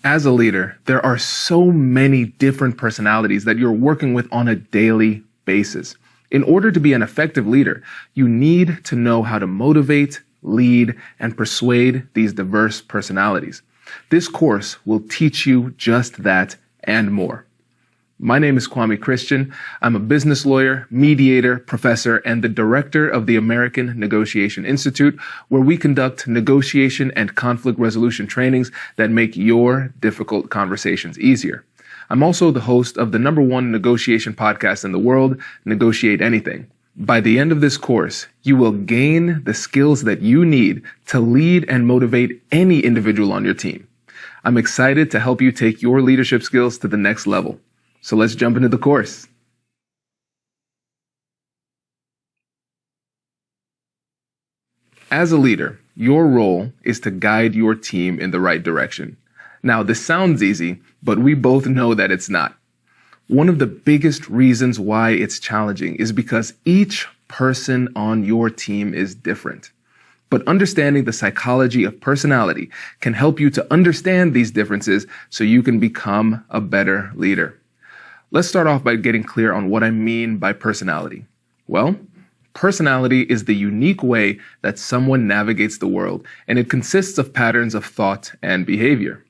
As a leader, there are so many different personalities that you're working with on a daily basis. In order to be an effective leader, you need to know how to motivate, lead, and persuade these diverse personalities. This course will teach you just that and more. My name is Kwame Christian. I'm a business lawyer, mediator, professor, and the director of the American Negotiation Institute, where we conduct negotiation and conflict resolution trainings that make your difficult conversations easier. I'm also the host of the #1 negotiation podcast in the world, Negotiate Anything. By the end of this course, you will gain the skills that you need to lead and motivate any individual on your team. I'm excited to help you take your leadership skills to the next level. So let's jump into the course. As a leader, your role is to guide your team in the right direction. Now, this sounds easy, but we both know that it's not. One of the biggest reasons why it's challenging is because each person on your team is different. But understanding the psychology of personality can help you to understand these differences so you can become a better leader. Let's start off by getting clear on what I mean by personality. Well, personality is the unique way that someone navigates the world, and it consists of patterns of thought and behavior.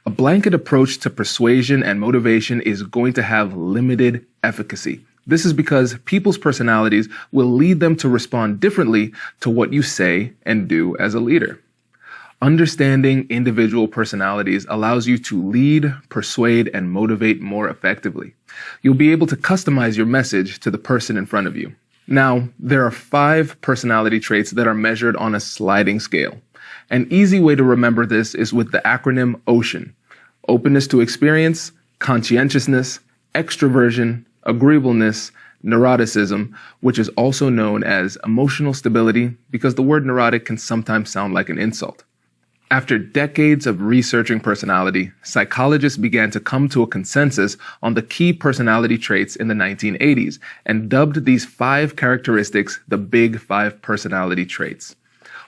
A blanket approach to persuasion and motivation is going to have limited efficacy. This is because people's personalities will lead them to respond differently to what you say and do as a leader. Understanding individual personalities allows you to lead, persuade, and motivate more effectively. You'll be able to customize your message to the person in front of you. Now, there are 5 personality traits that are measured on a sliding scale. An easy way to remember this is with the acronym OCEAN: openness to experience, conscientiousness, extroversion, agreeableness, neuroticism, which is also known as emotional stability because the word neurotic can sometimes sound like an insult. After decades of researching personality, psychologists began to come to a consensus on the key personality traits in the 1980s and dubbed these 5 characteristics the Big 5 personality traits.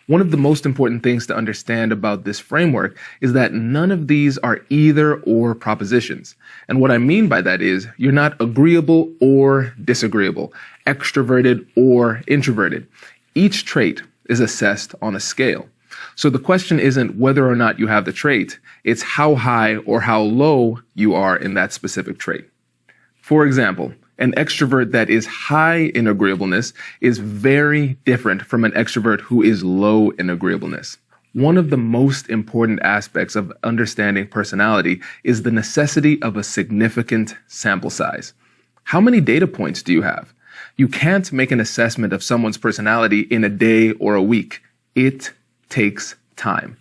One of the most important things to understand about this framework is that none of these are either or propositions. And what I mean by that is you're not agreeable or disagreeable, extroverted or introverted. Each trait is assessed on a scale. So the question isn't whether or not you have the trait, it's how high or how low you are in that specific trait. For example, an extrovert that is high in agreeableness is very different from an extrovert who is low in agreeableness. One of the most important aspects of understanding personality is the necessity of a significant sample size. How many data points do you have? You can't make an assessment of someone's personality in a day or a week. It takes time.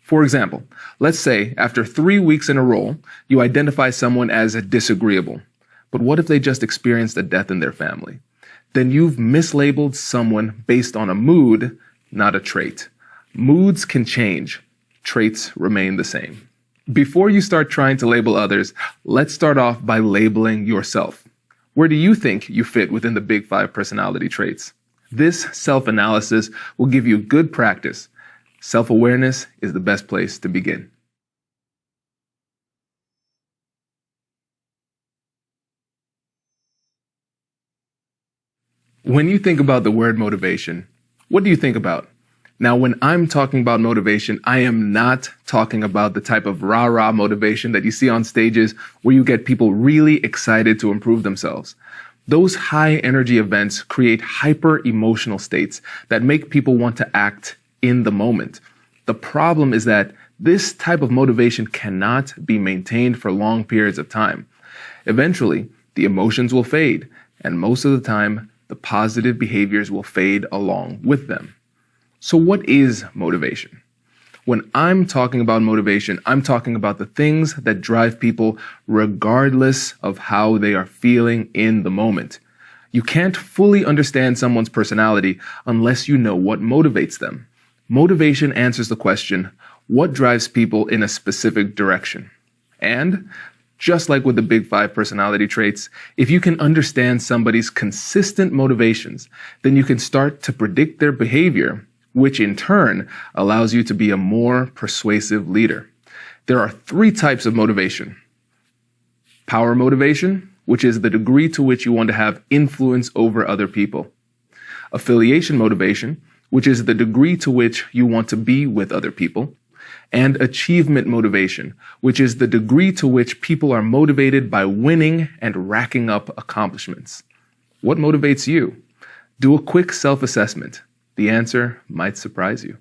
For example, let's say after 3 weeks in a row, you identify someone as disagreeable. But what if they just experienced a death in their family? Then you've mislabeled someone based on a mood, not a trait. Moods can change. Traits remain the same. Before you start trying to label others, let's start off by labeling yourself. Where do you think you fit within the Big 5 personality traits? This self-analysis will give you good practice. Self-awareness is the best place to begin. When you think about the word motivation, what do you think about? Now, when I'm talking about motivation, I am not talking about the type of rah-rah motivation that you see on stages where you get people really excited to improve themselves. Those high energy events create hyper emotional states that make people want to act in the moment. The problem is that this type of motivation cannot be maintained for long periods of time. Eventually, the emotions will fade, and most of the time, the positive behaviors will fade along with them. So what is motivation? When I'm talking about motivation, I'm talking about the things that drive people regardless of how they are feeling in the moment. You can't fully understand someone's personality unless you know what motivates them. Motivation answers the question, what drives people in a specific direction? And just like with the Big 5 personality traits, if you can understand somebody's consistent motivations, then you can start to predict their behavior, which in turn allows you to be a more persuasive leader. There are three types of motivation. Power motivation, which is the degree to which you want to have influence over other people. Affiliation motivation, which is the degree to which you want to be with other people. And achievement motivation, which is the degree to which people are motivated by winning and racking up accomplishments. What motivates you? Do a quick self-assessment. The answer might surprise you.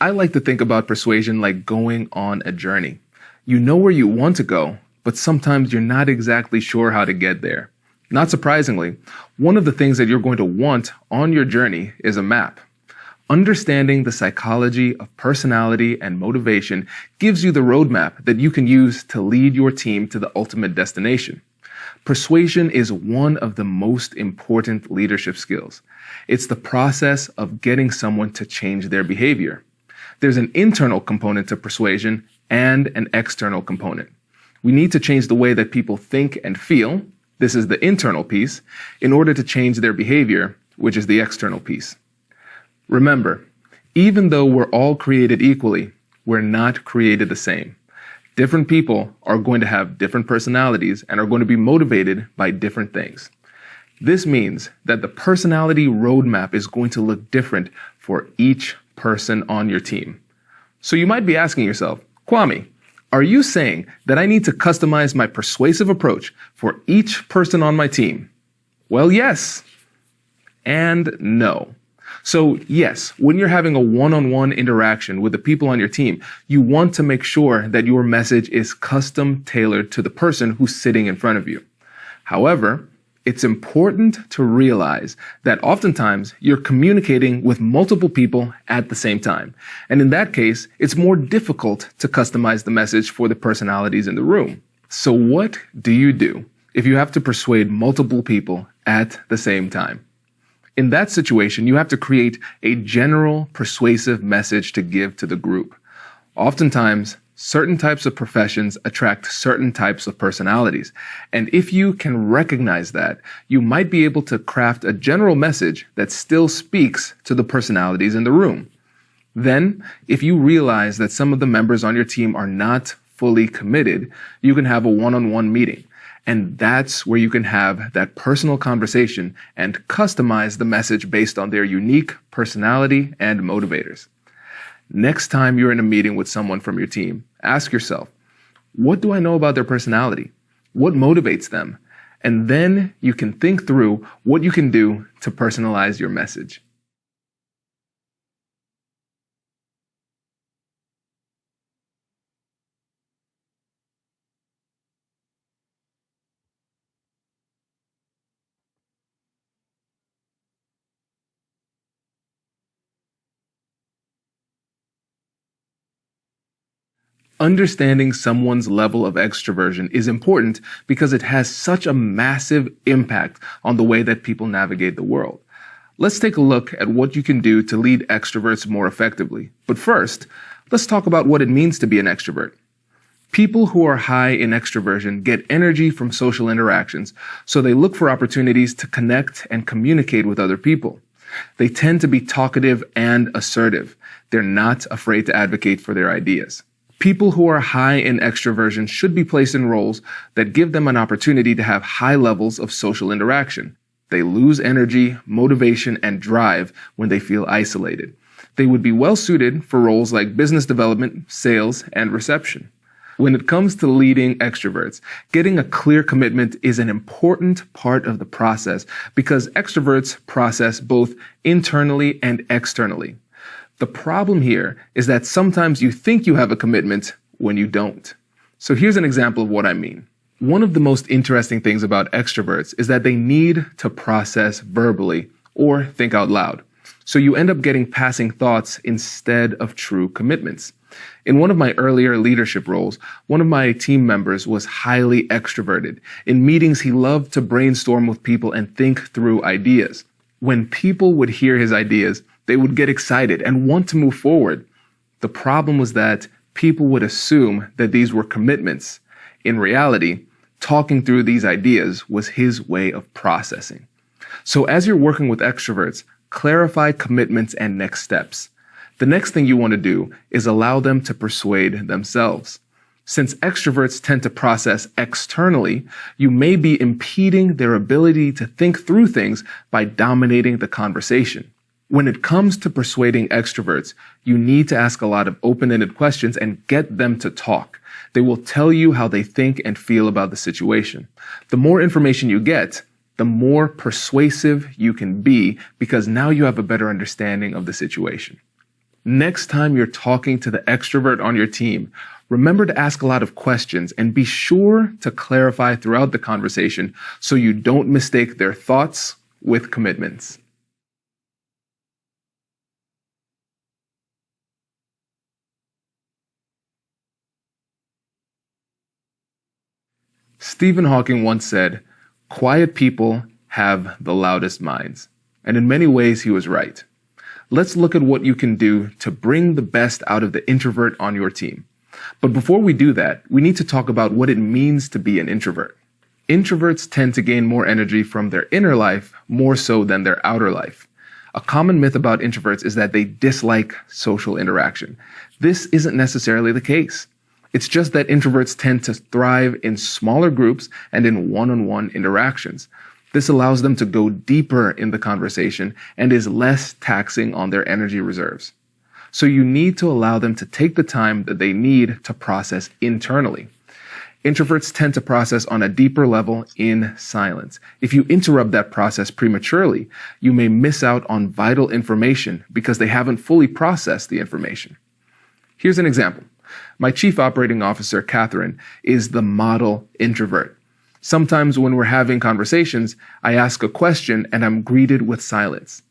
I like to think about persuasion like going on a journey. You know where you want to go, but sometimes you're not exactly sure how to get there. Not surprisingly, one of the things that you're going to want on your journey is a map. Understanding the psychology of personality and motivation gives you the roadmap that you can use to lead your team to the ultimate destination. Persuasion is one of the most important leadership skills. It's the process of getting someone to change their behavior. There's an internal component to persuasion and an external component. We need to change the way that people think and feel, this is the internal piece, in order to change their behavior, which is the external piece. Remember, even though we're all created equally, we're not created the same. Different people are going to have different personalities and are going to be motivated by different things. This means that the personality roadmap is going to look different for each person on your team. So you might be asking yourself, Kwame, are you saying that I need to customize my persuasive approach for each person on my team? Well, yes and no. So yes, when you're having a one-on-one interaction with the people on your team, you want to make sure that your message is custom tailored to the person who's sitting in front of you. However, it's important to realize that oftentimes you're communicating with multiple people at the same time. And in that case, it's more difficult to customize the message for the personalities in the room. So what do you do if you have to persuade multiple people at the same time? In that situation, you have to create a general persuasive message to give to the group. Oftentimes, certain types of professions attract certain types of personalities. And if you can recognize that, you might be able to craft a general message that still speaks to the personalities in the room. Then, if you realize that some of the members on your team are not fully committed, you can have a one-on-one meeting. And that's where you can have that personal conversation and customize the message based on their unique personality and motivators. Next time you're in a meeting with someone from your team, ask yourself, what do I know about their personality? What motivates them? And then you can think through what you can do to personalize your message. Understanding someone's level of extroversion is important because it has such a massive impact on the way that people navigate the world. Let's take a look at what you can do to lead extroverts more effectively. But first, let's talk about what it means to be an extrovert. People who are high in extroversion get energy from social interactions, so they look for opportunities to connect and communicate with other people. They tend to be talkative and assertive. They're not afraid to advocate for their ideas. People who are high in extroversion should be placed in roles that give them an opportunity to have high levels of social interaction. They lose energy, motivation, and drive when they feel isolated. They would be well suited for roles like business development, sales, and reception. When it comes to leading extroverts, getting a clear commitment is an important part of the process because extroverts process both internally and externally. The problem here is that sometimes you think you have a commitment when you don't. So here's an example of what I mean. One of the most interesting things about extroverts is that they need to process verbally or think out loud. So you end up getting passing thoughts instead of true commitments. In one of my earlier leadership roles, one of my team members was highly extroverted. In meetings, he loved to brainstorm with people and think through ideas. When people would hear his ideas, they would get excited and want to move forward. The problem was that people would assume that these were commitments. In reality, talking through these ideas was his way of processing. So as you're working with extroverts, clarify commitments and next steps. The next thing you want to do is allow them to persuade themselves. Since extroverts tend to process externally, you may be impeding their ability to think through things by dominating the conversation. When it comes to persuading extroverts, you need to ask a lot of open-ended questions and get them to talk. They will tell you how they think and feel about the situation. The more information you get, the more persuasive you can be because now you have a better understanding of the situation. Next time you're talking to the extrovert on your team, remember to ask a lot of questions and be sure to clarify throughout the conversation so you don't mistake their thoughts with commitments. Stephen Hawking once said, "Quiet people have the loudest minds." And in many ways, he was right. Let's look at what you can do to bring the best out of the introvert on your team. But before we do that, we need to talk about what it means to be an introvert. Introverts tend to gain more energy from their inner life more so than their outer life. A common myth about introverts is that they dislike social interaction. This isn't necessarily the case. It's just that introverts tend to thrive in smaller groups and in one-on-one interactions. This allows them to go deeper in the conversation and is less taxing on their energy reserves. So you need to allow them to take the time that they need to process internally. Introverts tend to process on a deeper level in silence. If you interrupt that process prematurely, you may miss out on vital information because they haven't fully processed the information. Here's an example. My chief operating officer, Catherine, is the model introvert. Sometimes when we're having conversations, I ask a question and I'm greeted with silence.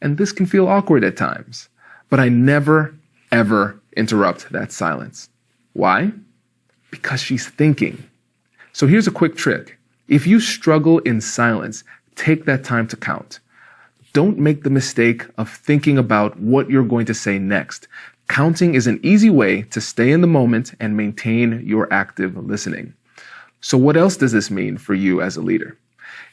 And this can feel awkward at times, but I never, ever interrupt that silence. Why? Because she's thinking. So here's a quick trick. If you struggle in silence, take that time to count. Don't make the mistake of thinking about what you're going to say next. Counting is an easy way to stay in the moment and maintain your active listening. So what else does this mean for you as a leader?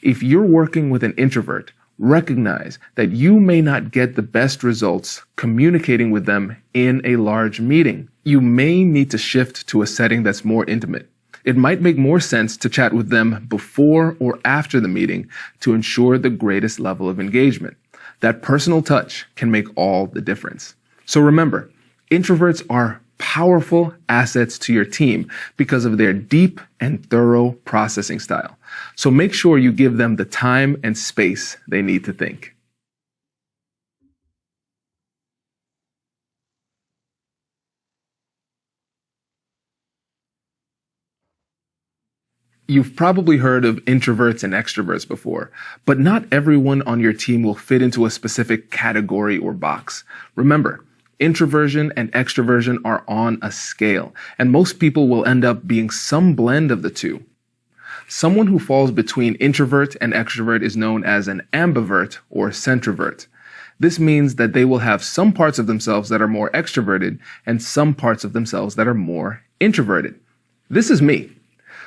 If you're working with an introvert, recognize that you may not get the best results communicating with them in a large meeting. You may need to shift to a setting that's more intimate. It might make more sense to chat with them before or after the meeting to ensure the greatest level of engagement. That personal touch can make all the difference. So remember, introverts are powerful assets to your team because of their deep and thorough processing style. So make sure you give them the time and space they need to think. You've probably heard of introverts and extroverts before, but not everyone on your team will fit into a specific category or box. Remember, introversion and extroversion are on a scale, and most people will end up being some blend of the two. Someone who falls between introvert and extrovert is known as an ambivert or centrovert. This means that they will have some parts of themselves that are more extroverted and some parts of themselves that are more introverted. This is me.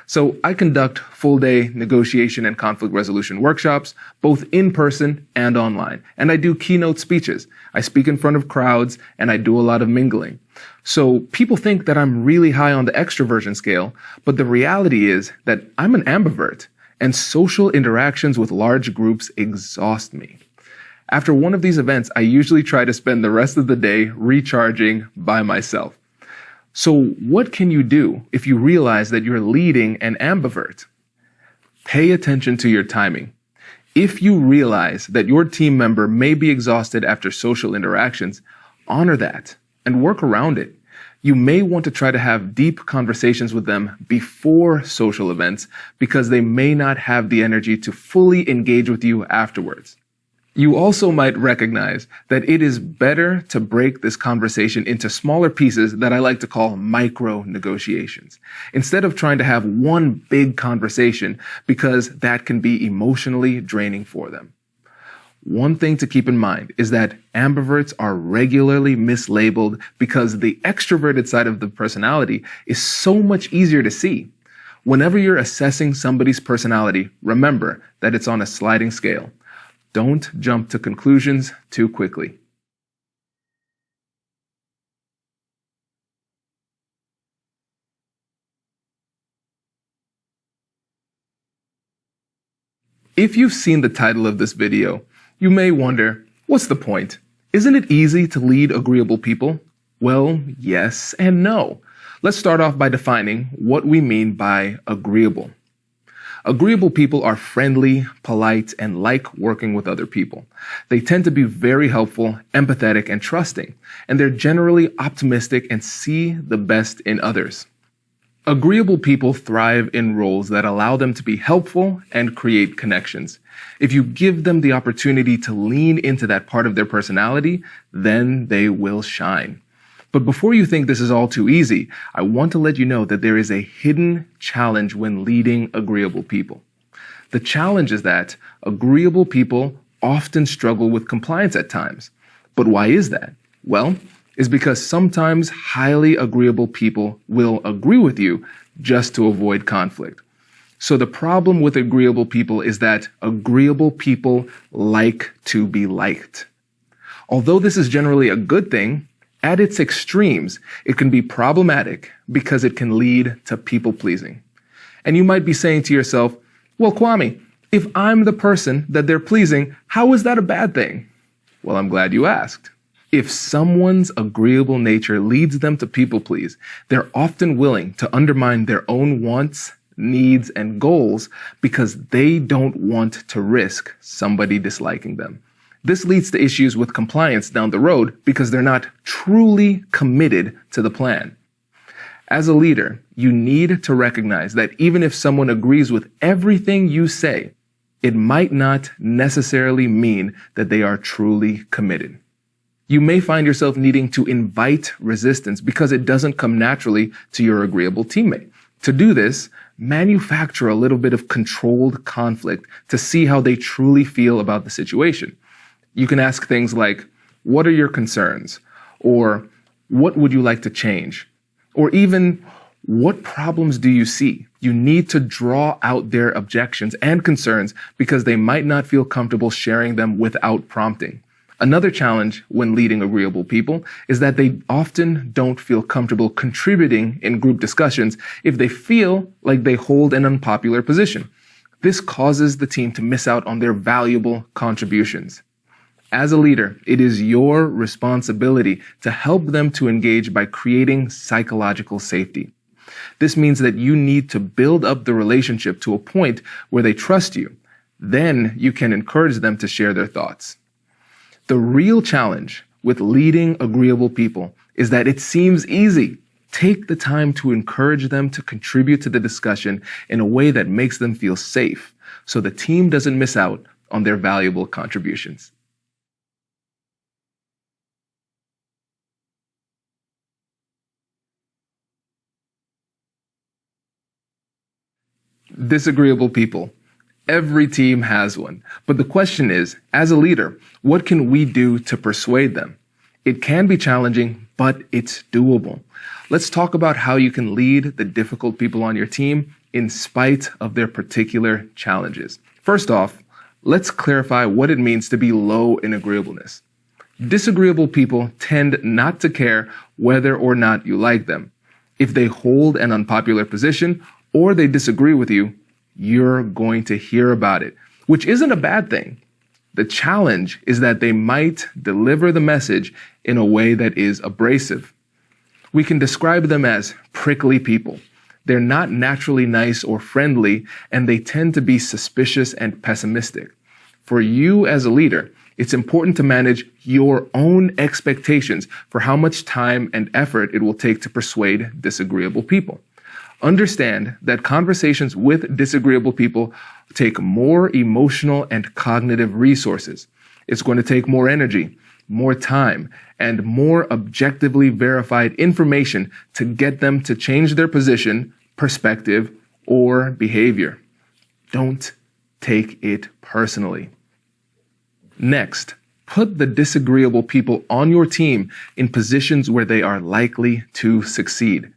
So I conduct full-day negotiation and conflict resolution workshops, both in person and online. And I do keynote speeches. I speak in front of crowds and I do a lot of mingling. So people think that I'm really high on the extroversion scale, but the reality is that I'm an ambivert and social interactions with large groups exhaust me. After one of these events, I usually try to spend the rest of the day recharging by myself. So what can you do if you realize that you're leading an ambivert? Pay attention to your timing. If you realize that your team member may be exhausted after social interactions, honor that and work around it. You may want to try to have deep conversations with them before social events because they may not have the energy to fully engage with you afterwards. You also might recognize that it is better to break this conversation into smaller pieces that I like to call micro negotiations, instead of trying to have one big conversation, because that can be emotionally draining for them. One thing to keep in mind is that ambiverts are regularly mislabeled because the extroverted side of the personality is so much easier to see. Whenever you're assessing somebody's personality, remember that it's on a sliding scale. Don't jump to conclusions too quickly. If you've seen the title of this video, you may wonder, what's the point? Isn't it easy to lead agreeable people? Well, yes and no. Let's start off by defining what we mean by agreeable. Agreeable people are friendly, polite, and like working with other people. They tend to be very helpful, empathetic, and trusting, and they're generally optimistic and see the best in others. Agreeable people thrive in roles that allow them to be helpful and create connections. If you give them the opportunity to lean into that part of their personality, then they will shine. But before you think this is all too easy, I want to let you know that there is a hidden challenge when leading agreeable people. The challenge is that agreeable people often struggle with compliance at times. But why is that? Well, it's because sometimes highly agreeable people will agree with you just to avoid conflict. So the problem with agreeable people is that agreeable people like to be liked. Although this is generally a good thing, at its extremes, it can be problematic because it can lead to people pleasing. And you might be saying to yourself, well, Kwame, if I'm the person that they're pleasing, how is that a bad thing? Well, I'm glad you asked. If someone's agreeable nature leads them to people please, they're often willing to undermine their own wants, needs, and goals because they don't want to risk somebody disliking them. This leads to issues with compliance down the road because they're not truly committed to the plan. As a leader, you need to recognize that even if someone agrees with everything you say, it might not necessarily mean that they are truly committed. You may find yourself needing to invite resistance because it doesn't come naturally to your agreeable teammate. To do this, manufacture a little bit of controlled conflict to see how they truly feel about the situation. You can ask things like, what are your concerns? Or what would you like to change? Or even, what problems do you see? You need to draw out their objections and concerns because they might not feel comfortable sharing them without prompting. Another challenge when leading agreeable people is that they often don't feel comfortable contributing in group discussions if they feel like they hold an unpopular position. This causes the team to miss out on their valuable contributions. As a leader, it is your responsibility to help them to engage by creating psychological safety. This means that you need to build up the relationship to a point where they trust you. Then you can encourage them to share their thoughts. The real challenge with leading agreeable people is that it seems easy. Take the time to encourage them to contribute to the discussion in a way that makes them feel safe, so the team doesn't miss out on their valuable contributions. Disagreeable people. Every team has one. But the question is, as a leader, what can we do to persuade them? It can be challenging, but it's doable. Let's talk about how you can lead the difficult people on your team in spite of their particular challenges. First off, let's clarify what it means to be low in agreeableness. Disagreeable people tend not to care whether or not you like them. If they hold an unpopular position or they disagree with you, you're going to hear about it, which isn't a bad thing. The challenge is that they might deliver the message in a way that is abrasive. We can describe them as prickly people. They're not naturally nice or friendly, and they tend to be suspicious and pessimistic. For you as a leader, it's important to manage your own expectations for how much time and effort it will take to persuade disagreeable people. Understand that conversations with disagreeable people take more emotional and cognitive resources. It's going to take more energy, more time, and more objectively verified information to get them to change their position, perspective, or behavior. Don't take it personally. Next, put the disagreeable people on your team in positions where they are likely to succeed.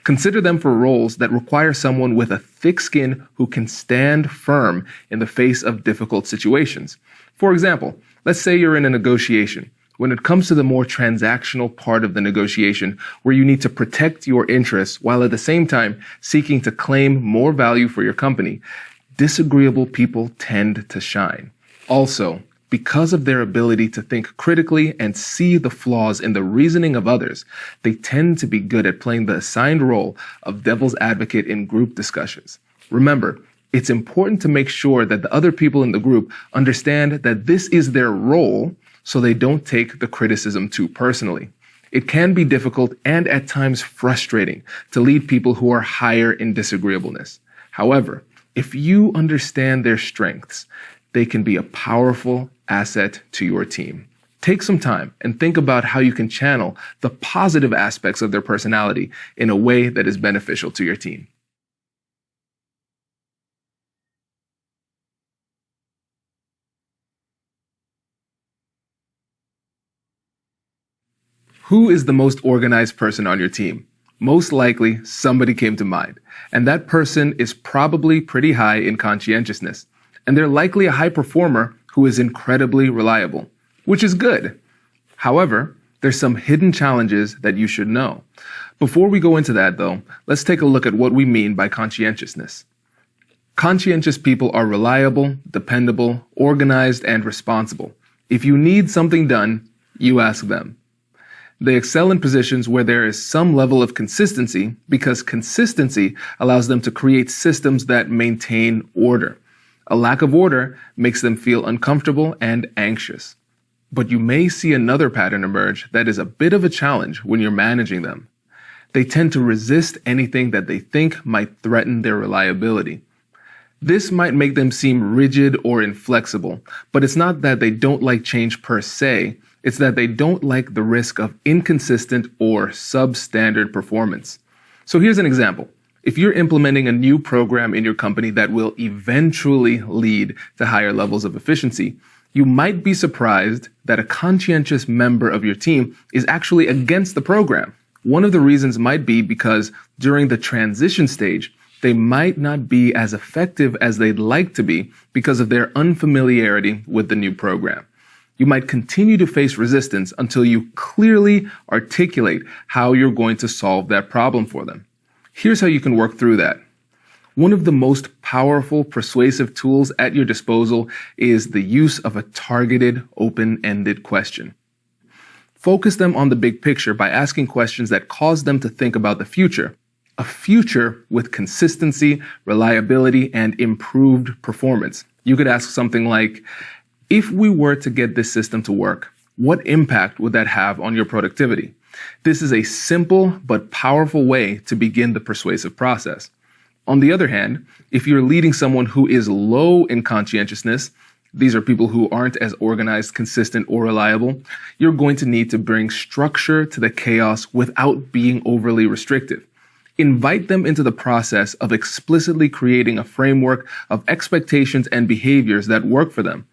Consider them for roles that require someone with a thick skin who can stand firm in the face of difficult situations. For example, let's say you're in a negotiation. When it comes to the more transactional part of the negotiation, where you need to protect your interests while at the same time seeking to claim more value for your company, disagreeable people tend to shine. Also, because of their ability to think critically and see the flaws in the reasoning of others, they tend to be good at playing the assigned role of devil's advocate in group discussions. Remember, it's important to make sure that the other people in the group understand that this is their role, so they don't take the criticism too personally. It can be difficult and at times frustrating to lead people who are higher in disagreeableness. However, if you understand their strengths, they can be a powerful asset to your team. Take some time and think about how you can channel the positive aspects of their personality in a way that is beneficial to your team. Who is the most organized person on your team? Most likely, somebody came to mind, and that person is probably pretty high in conscientiousness, and they're likely a high performer who is incredibly reliable, which is good. However, there's some hidden challenges that you should know. Before we go into that, though, let's take a look at what we mean by conscientiousness. Conscientious people are reliable, dependable, organized, and responsible. If you need something done, you ask them. They excel in positions where there is some level of consistency because consistency allows them to create systems that maintain order. A lack of order makes them feel uncomfortable and anxious. But you may see another pattern emerge that is a bit of a challenge when you're managing them. They tend to resist anything that they think might threaten their reliability. This might make them seem rigid or inflexible, but it's not that they don't like change per se. It's that they don't like the risk of inconsistent or substandard performance. So here's an example. If you're implementing a new program in your company that will eventually lead to higher levels of efficiency, you might be surprised that a conscientious member of your team is actually against the program. One of the reasons might be because during the transition stage, they might not be as effective as they'd like to be because of their unfamiliarity with the new program. You might continue to face resistance until you clearly articulate how you're going to solve that problem for them. Here's how you can work through that. One of the most powerful persuasive tools at your disposal is the use of a targeted, open-ended question. Focus them on the big picture by asking questions that cause them to think about the future. A future with consistency, reliability, and improved performance. You could ask something like, if we were to get this system to work, what impact would that have on your productivity? This is a simple but powerful way to begin the persuasive process. On the other hand, if you're leading someone who is low in conscientiousness, these are people who aren't as organized, consistent, or reliable, you're going to need to bring structure to the chaos without being overly restrictive. Invite them into the process of explicitly creating a framework of expectations and behaviors that work for them.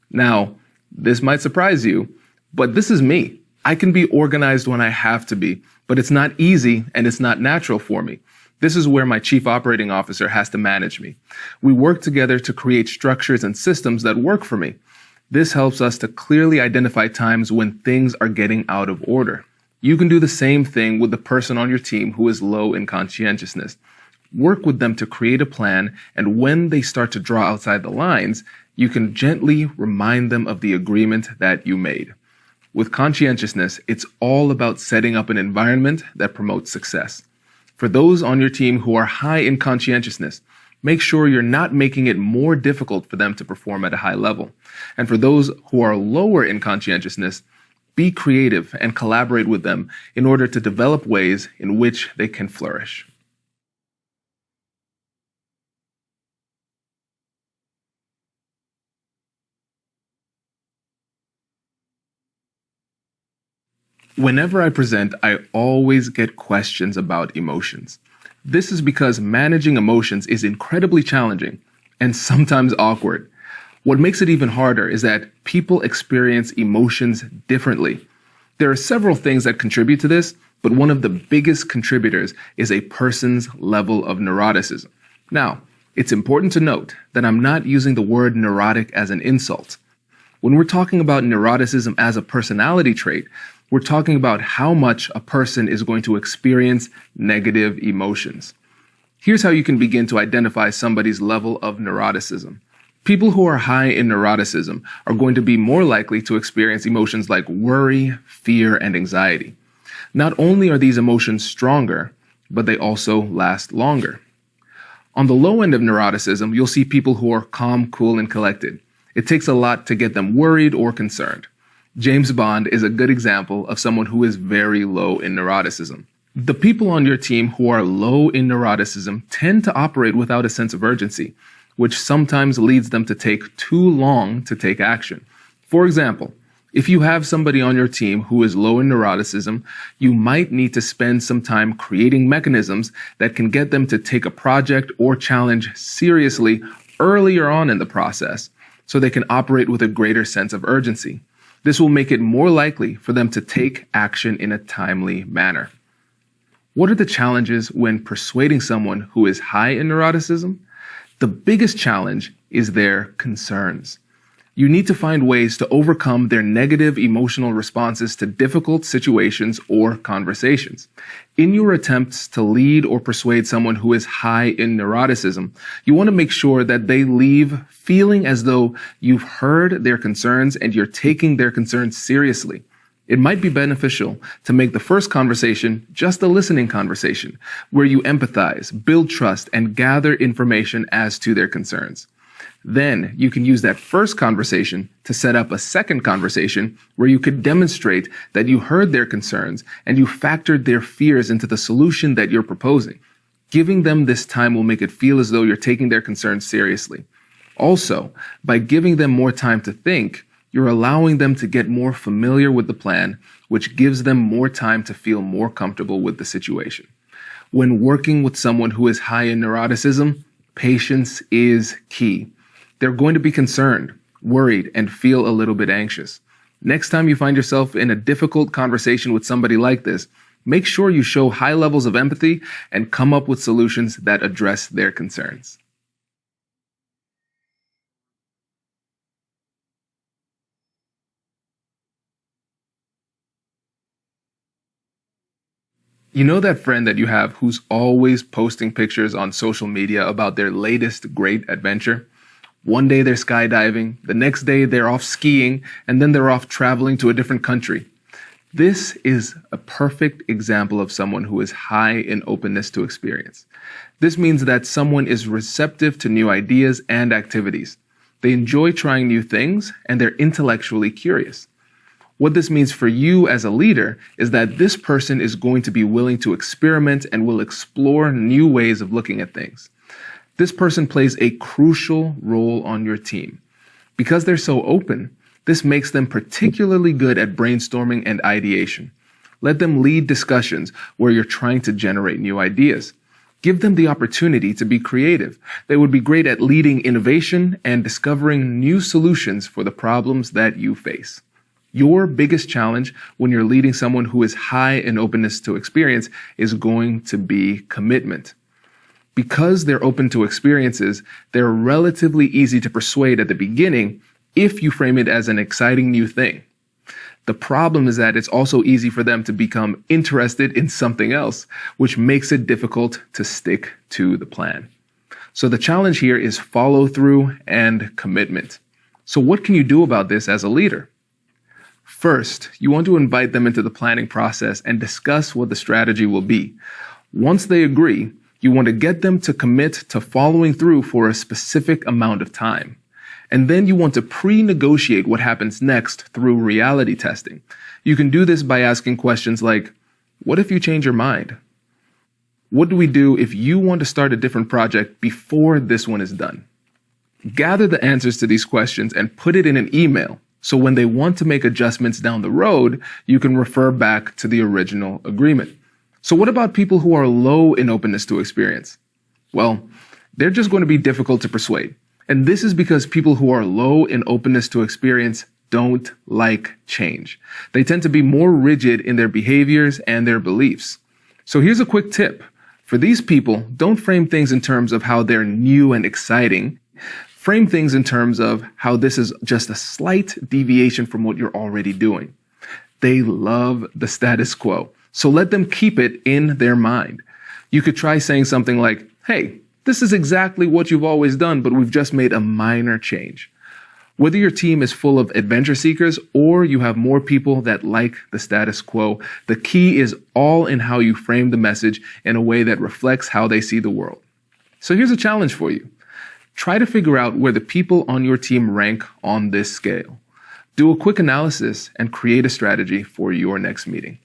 Now, this might surprise you, but this is me. I can be organized when I have to be, but it's not easy and it's not natural for me. This is where my chief operating officer has to manage me. We work together to create structures and systems that work for me. This helps us to clearly identify times when things are getting out of order. You can do the same thing with the person on your team who is low in conscientiousness. Work with them to create a plan, and when they start to draw outside the lines, you can gently remind them of the agreement that you made. With conscientiousness, it's all about setting up an environment that promotes success. For those on your team who are high in conscientiousness, make sure you're not making it more difficult for them to perform at a high level. And for those who are lower in conscientiousness, be creative and collaborate with them in order to develop ways in which they can flourish. Whenever I present, I always get questions about emotions. This is because managing emotions is incredibly challenging and sometimes awkward. What makes it even harder is that people experience emotions differently. There are several things that contribute to this, but one of the biggest contributors is a person's level of neuroticism. Now, it's important to note that I'm not using the word neurotic as an insult. When we're talking about neuroticism as a personality trait, we're talking about how much a person is going to experience negative emotions. Here's how you can begin to identify somebody's level of neuroticism. People who are high in neuroticism are going to be more likely to experience emotions like worry, fear, and anxiety. Not only are these emotions stronger, but they also last longer. On the low end of neuroticism, you'll see people who are calm, cool, and collected. It takes a lot to get them worried or concerned. James Bond is a good example of someone who is very low in neuroticism. The people on your team who are low in neuroticism tend to operate without a sense of urgency, which sometimes leads them to take too long to take action. For example, if you have somebody on your team who is low in neuroticism, you might need to spend some time creating mechanisms that can get them to take a project or challenge seriously earlier on in the process, so they can operate with a greater sense of urgency. This will make it more likely for them to take action in a timely manner. What are the challenges when persuading someone who is high in neuroticism? The biggest challenge is their concerns. You need to find ways to overcome their negative emotional responses to difficult situations or conversations. In your attempts to lead or persuade someone who is high in neuroticism, you want to make sure that they leave feeling as though you've heard their concerns and you're taking their concerns seriously. It might be beneficial to make the first conversation just a listening conversation, where you empathize, build trust, and gather information as to their concerns. Then you can use that first conversation to set up a second conversation where you could demonstrate that you heard their concerns and you factored their fears into the solution that you're proposing. Giving them this time will make it feel as though you're taking their concerns seriously. Also, by giving them more time to think, you're allowing them to get more familiar with the plan, which gives them more time to feel more comfortable with the situation. When working with someone who is high in neuroticism, patience is key. They're going to be concerned, worried, and feel a little bit anxious. Next time you find yourself in a difficult conversation with somebody like this, make sure you show high levels of empathy and come up with solutions that address their concerns. You know that friend that you have who's always posting pictures on social media about their latest great adventure? One day they're skydiving, the next day they're off skiing, and then they're off traveling to a different country. This is a perfect example of someone who is high in openness to experience. This means that someone is receptive to new ideas and activities. They enjoy trying new things, and they're intellectually curious. What this means for you as a leader is that this person is going to be willing to experiment and will explore new ways of looking at things. This person plays a crucial role on your team. Because they're so open, this makes them particularly good at brainstorming and ideation. Let them lead discussions where you're trying to generate new ideas. Give them the opportunity to be creative. They would be great at leading innovation and discovering new solutions for the problems that you face. Your biggest challenge when you're leading someone who is high in openness to experience is going to be commitment. Because they're open to experiences, they're relatively easy to persuade at the beginning if you frame it as an exciting new thing. The problem is that it's also easy for them to become interested in something else, which makes it difficult to stick to the plan. So the challenge here is follow through and commitment. So what can you do about this as a leader? First, you want to invite them into the planning process and discuss what the strategy will be. Once they agree, you want to get them to commit to following through for a specific amount of time. And then you want to pre-negotiate what happens next through reality testing. You can do this by asking questions like, what if you change your mind? What do we do if you want to start a different project before this one is done? Gather the answers to these questions and put it in an email. So when they want to make adjustments down the road, you can refer back to the original agreement. So what about people who are low in openness to experience? Well, they're just going to be difficult to persuade. And this is because people who are low in openness to experience don't like change. They tend to be more rigid in their behaviors and their beliefs. So here's a quick tip. For these people, don't frame things in terms of how they're new and exciting. Frame things in terms of how this is just a slight deviation from what you're already doing. They love the status quo, so let them keep it in their mind. You could try saying something like, hey, this is exactly what you've always done, but we've just made a minor change. Whether your team is full of adventure seekers or you have more people that like the status quo, the key is all in how you frame the message in a way that reflects how they see the world. So here's a challenge for you. Try to figure out where the people on your team rank on this scale. Do a quick analysis and create a strategy for your next meeting.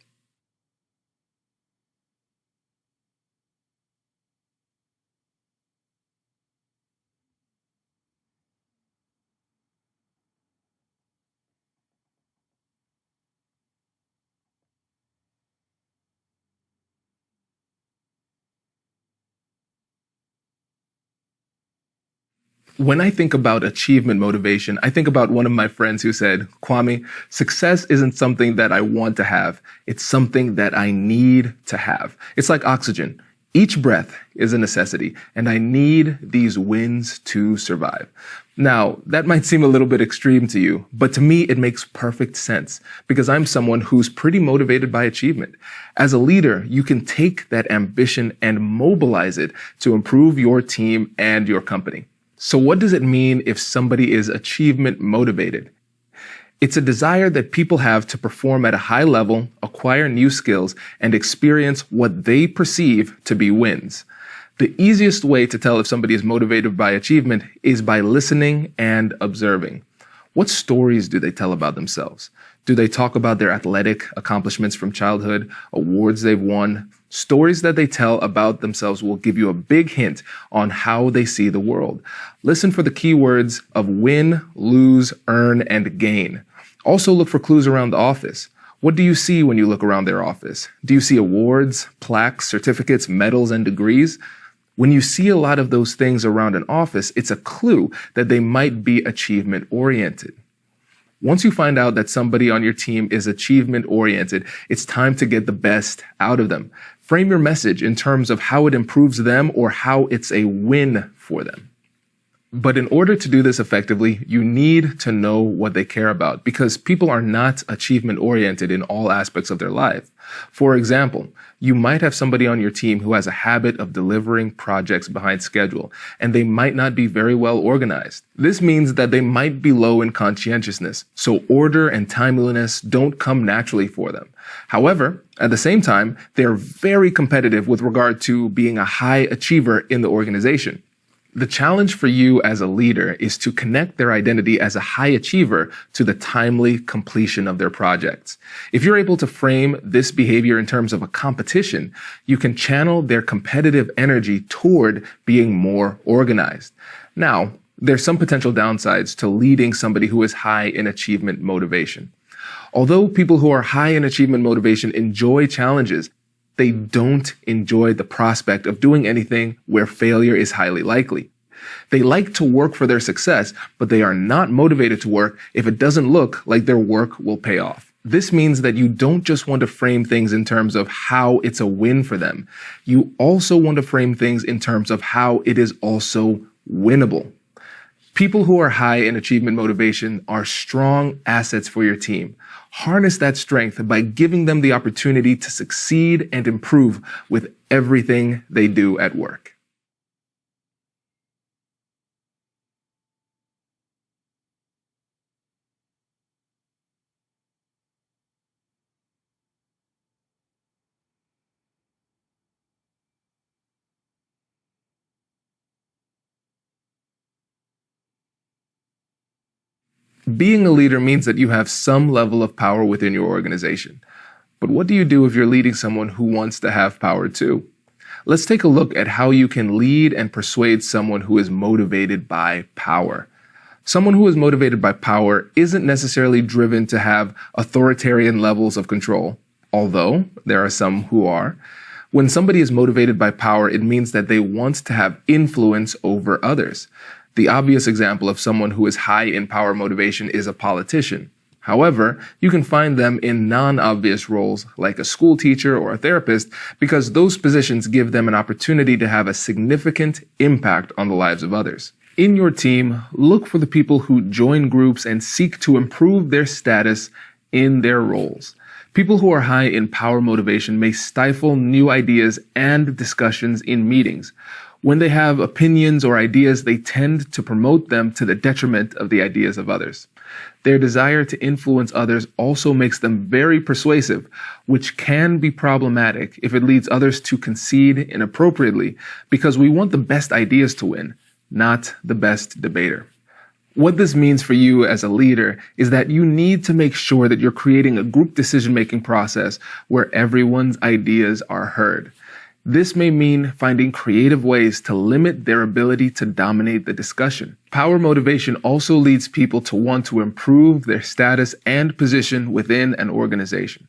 When I think about achievement motivation, I think about one of my friends who said, Kwame, success isn't something that I want to have. It's something that I need to have. It's like oxygen. Each breath is a necessity, and I need these wins to survive. Now, that might seem a little bit extreme to you, but to me, it makes perfect sense because I'm someone who's pretty motivated by achievement. As a leader, you can take that ambition and mobilize it to improve your team and your company. So what does it mean if somebody is achievement motivated? It's a desire that people have to perform at a high level, acquire new skills, and experience what they perceive to be wins. The easiest way to tell if somebody is motivated by achievement is by listening and observing. What stories do they tell about themselves? Do they talk about their athletic accomplishments from childhood, awards they've won? Stories that they tell about themselves will give you a big hint on how they see the world. Listen for the keywords of win, lose, earn, and gain. Also look for clues around the office. What do you see when you look around their office? Do you see awards, plaques, certificates, medals, and degrees? When you see a lot of those things around an office, it's a clue that they might be achievement-oriented. Once you find out that somebody on your team is achievement-oriented, it's time to get the best out of them. Frame your message in terms of how it improves them or how it's a win for them. But in order to do this effectively, you need to know what they care about because people are not achievement-oriented in all aspects of their life. For example, you might have somebody on your team who has a habit of delivering projects behind schedule, and they might not be very well organized. This means that they might be low in conscientiousness, so order and timeliness don't come naturally for them. However, at the same time, they're very competitive with regard to being a high achiever in the organization. The challenge for you as a leader is to connect their identity as a high achiever to the timely completion of their projects. If you're able to frame this behavior in terms of a competition, you can channel their competitive energy toward being more organized. Now, there's some potential downsides to leading somebody who is high in achievement motivation. Although people who are high in achievement motivation enjoy challenges, they don't enjoy the prospect of doing anything where failure is highly likely. They like to work for their success, but they are not motivated to work if it doesn't look like their work will pay off. This means that you don't just want to frame things in terms of how it's a win for them. You also want to frame things in terms of how it is also winnable. People who are high in achievement motivation are strong assets for your team. Harness that strength by giving them the opportunity to succeed and improve with everything they do at work. Being a leader means that you have some level of power within your organization. But what do you do if you're leading someone who wants to have power too? Let's take a look at how you can lead and persuade someone who is motivated by power. Someone who is motivated by power isn't necessarily driven to have authoritarian levels of control, although there are some who are. When somebody is motivated by power, it means that they want to have influence over others. The obvious example of someone who is high in power motivation is a politician. However, you can find them in non-obvious roles like a school teacher or a therapist because those positions give them an opportunity to have a significant impact on the lives of others. In your team, look for the people who join groups and seek to improve their status in their roles. People who are high in power motivation may stifle new ideas and discussions in meetings. When they have opinions or ideas, they tend to promote them to the detriment of the ideas of others. Their desire to influence others also makes them very persuasive, which can be problematic if it leads others to concede inappropriately, because we want the best ideas to win, not the best debater. What this means for you as a leader is that you need to make sure that you're creating a group decision-making process where everyone's ideas are heard. This may mean finding creative ways to limit their ability to dominate the discussion. Power motivation also leads people to want to improve their status and position within an organization.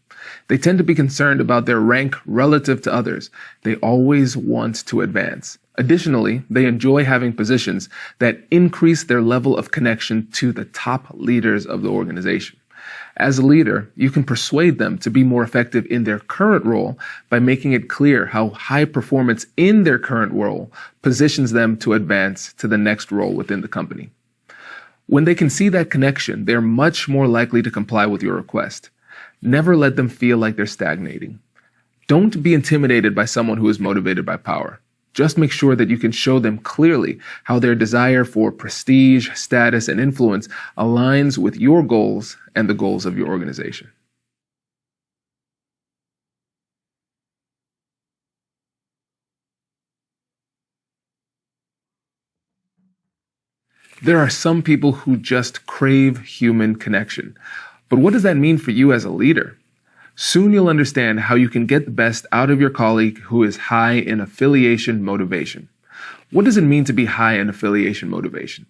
They tend to be concerned about their rank relative to others. They always want to advance. Additionally, they enjoy having positions that increase their level of connection to the top leaders of the organization. As a leader, you can persuade them to be more effective in their current role by making it clear how high performance in their current role positions them to advance to the next role within the company. When they can see that connection, they're much more likely to comply with your request. Never let them feel like they're stagnating. Don't be intimidated by someone who is motivated by power. Just make sure that you can show them clearly how their desire for prestige, status, and influence aligns with your goals and the goals of your organization. There are some people who just crave human connection. But what does that mean for you as a leader? Soon you'll understand how you can get the best out of your colleague who is high in affiliation motivation. What does it mean to be high in affiliation motivation?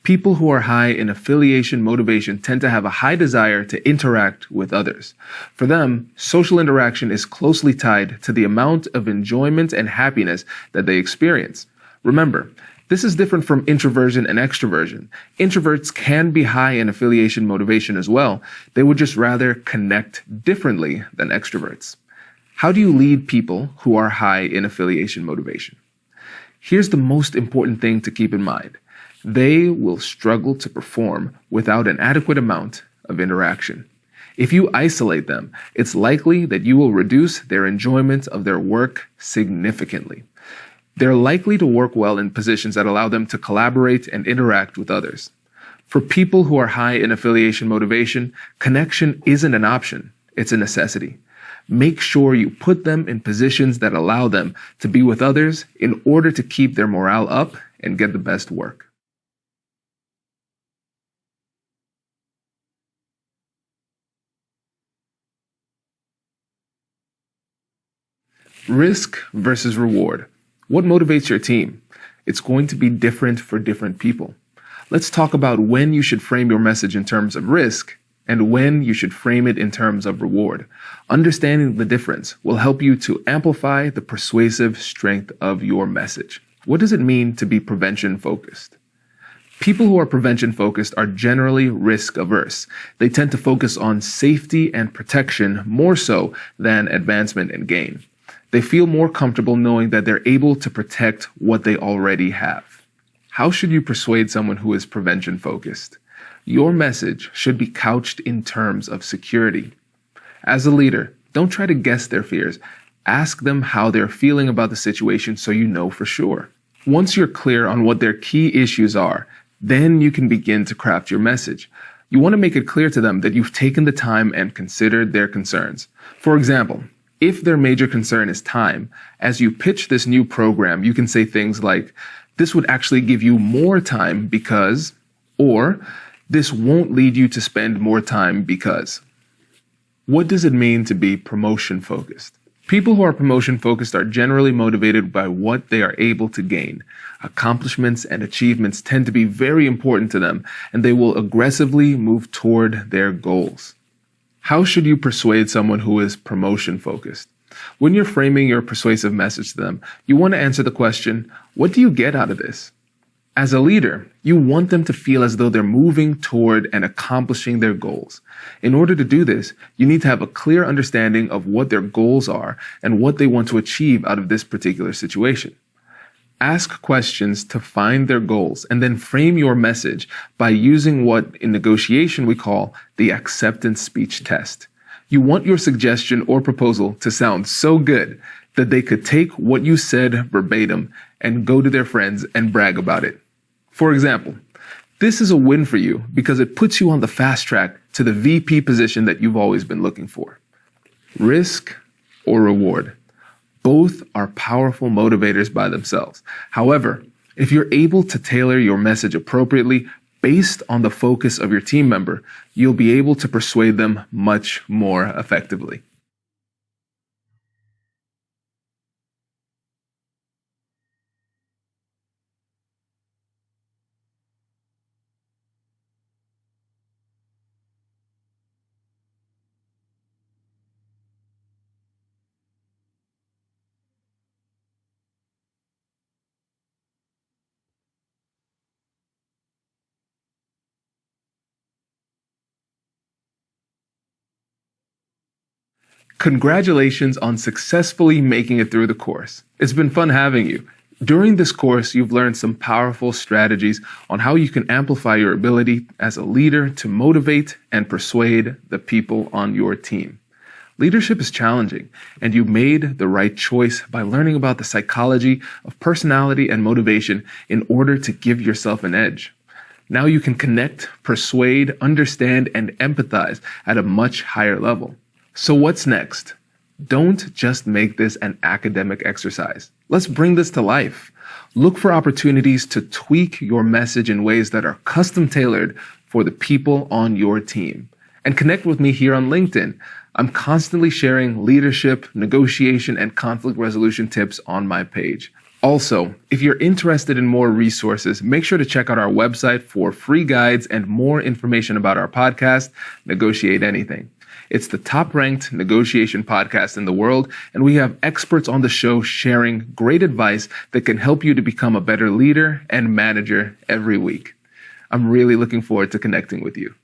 People who are high in affiliation motivation tend to have a high desire to interact with others. For them, social interaction is closely tied to the amount of enjoyment and happiness that they experience. Remember, this is different from introversion and extroversion. Introverts can be high in affiliation motivation as well. They would just rather connect differently than extroverts. How do you lead people who are high in affiliation motivation? Here's the most important thing to keep in mind. They will struggle to perform without an adequate amount of interaction. If you isolate them, it's likely that you will reduce their enjoyment of their work significantly. They're likely to work well in positions that allow them to collaborate and interact with others. For people who are high in affiliation motivation, connection isn't an option, it's a necessity. Make sure you put them in positions that allow them to be with others in order to keep their morale up and get the best work. Risk versus reward. What motivates your team? It's going to be different for different people. Let's talk about when you should frame your message in terms of risk and when you should frame it in terms of reward. Understanding the difference will help you to amplify the persuasive strength of your message. What does it mean to be prevention focused? People who are prevention focused are generally risk averse. They tend to focus on safety and protection more so than advancement and gain. They feel more comfortable knowing that they're able to protect what they already have. How should you persuade someone who is prevention focused? Your message should be couched in terms of security. As a leader, don't try to guess their fears. Ask them how they're feeling about the situation so you know for sure. Once you're clear on what their key issues are, then you can begin to craft your message. You want to make it clear to them that you've taken the time and considered their concerns. For example, if their major concern is time, as you pitch this new program, you can say things like, "This would actually give you more time because," or "This won't lead you to spend more time because." What does it mean to be promotion focused? People who are promotion focused are generally motivated by what they are able to gain. Accomplishments and achievements tend to be very important to them, and they will aggressively move toward their goals. How should you persuade someone who is promotion focused? When you're framing your persuasive message to them, you want to answer the question, what do you get out of this? As a leader, you want them to feel as though they're moving toward and accomplishing their goals. In order to do this, you need to have a clear understanding of what their goals are and what they want to achieve out of this particular situation. Ask questions to find their goals and then frame your message by using what in negotiation we call the acceptance speech test. You want your suggestion or proposal to sound so good that they could take what you said verbatim and go to their friends and brag about it. For example, this is a win for you because it puts you on the fast track to the VP position that you've always been looking for. Risk or reward. Both are powerful motivators by themselves. However, if you're able to tailor your message appropriately based on the focus of your team member, you'll be able to persuade them much more effectively. Congratulations on successfully making it through the course. It's been fun having you. During this course, you've learned some powerful strategies on how you can amplify your ability as a leader to motivate and persuade the people on your team. Leadership is challenging, and you made the right choice by learning about the psychology of personality and motivation in order to give yourself an edge. Now you can connect, persuade, understand, and empathize at a much higher level. So what's next? Don't just make this an academic exercise. Let's bring this to life. Look for opportunities to tweak your message in ways that are custom tailored for the people on your team. And connect with me here on LinkedIn. I'm constantly sharing leadership, negotiation, and conflict resolution tips on my page. Also, if you're interested in more resources, make sure to check out our website for free guides and more information about our podcast, Negotiate Anything. It's the top-ranked negotiation podcast in the world, and we have experts on the show sharing great advice that can help you to become a better leader and manager every week. I'm really looking forward to connecting with you.